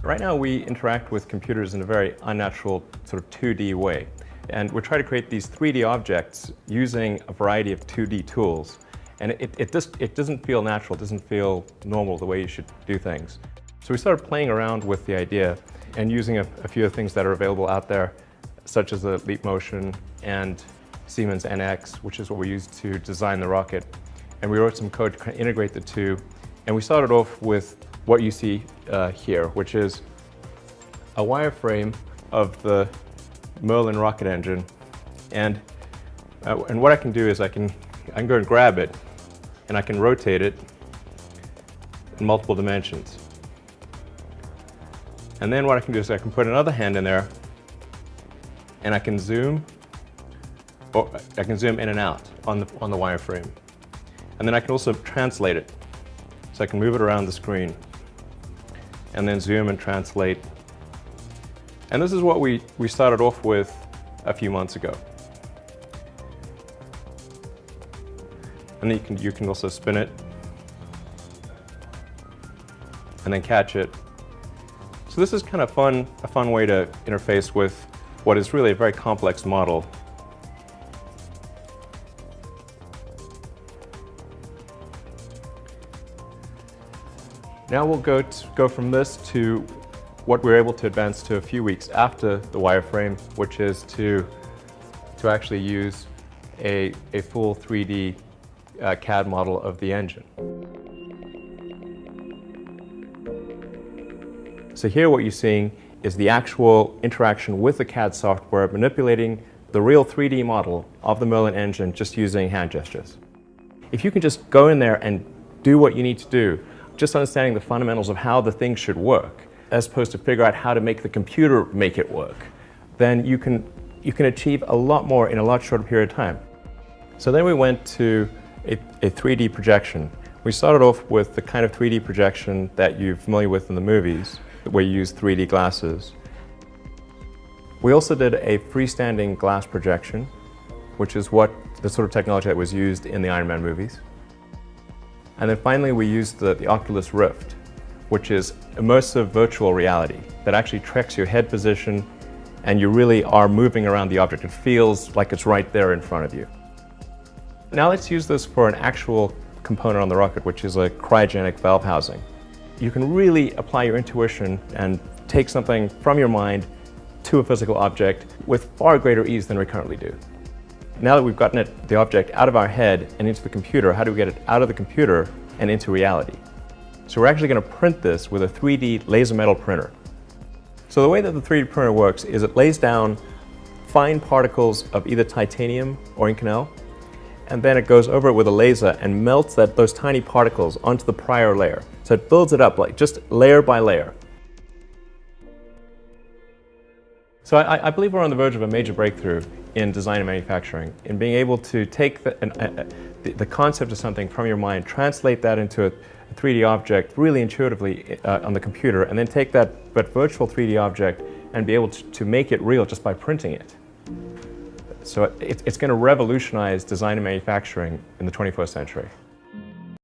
Right now we interact with computers in a very unnatural sort of 2D way. And we're trying to create these 3D objects using a variety of 2D tools. And it doesn't feel natural, it doesn't feel normal the way you should do things. So we started playing around with the idea and using a few of the things that are available out there, such as the Leap Motion and Siemens NX, which is what we used to design the rocket. And we wrote some code to kind of integrate the two. And we started off with what you see here, which is a wireframe of the Merlin rocket engine. And what I can do is I can go and grab it, and I can rotate it in multiple dimensions. And then what I can do is I can put another hand in there, and I can zoom, or I can zoom in and out on the wireframe. And then I can also translate it. So I can move it around the screen, and then zoom and translate. And this is what we started off with a few months ago. And then you can also spin it, and then catch it. So this is kind of a fun way to interface with what is really a very complex model. Now we'll go from this to what we're able to advance to a few weeks after the wireframe, which is to actually use a full 3D CAD model of the engine. So here what you're seeing is the actual interaction with the CAD software manipulating the real 3D model of the Merlin engine just using hand gestures. If you can just go in there and do what you need to do, just understanding the fundamentals of how the thing should work, as opposed to figure out how to make the computer make it work, then you can achieve a lot more in a lot shorter period of time. So then we went to a 3D projection. We started off with the kind of 3D projection that you're familiar with in the movies, where you use 3D glasses. We also did a freestanding glass projection, which is the sort of technology that was used in the Iron Man movies. And then finally we used the Oculus Rift, which is immersive virtual reality that actually tracks your head position, and you really are moving around the object. It feels like it's right there in front of you. Now let's use this for an actual component on the rocket, which is a cryogenic valve housing. You can really apply your intuition and take something from your mind to a physical object with far greater ease than we currently do. Now that we've gotten the object out of our head and into the computer, how do we get it out of the computer and into reality? So we're actually going to print this with a 3D laser metal printer. So the way that the 3D printer works is it lays down fine particles of either titanium or Inconel, and then it goes over it with a laser and melts those tiny particles onto the prior layer. So it builds it up like just layer by layer. So I believe we're on the verge of a major breakthrough in design and manufacturing, in being able to take the concept of something from your mind, translate that into a 3D object really intuitively on the computer, and then take that virtual 3D object and be able to make it real just by printing it. So it's going to revolutionize design and manufacturing in the 21st century.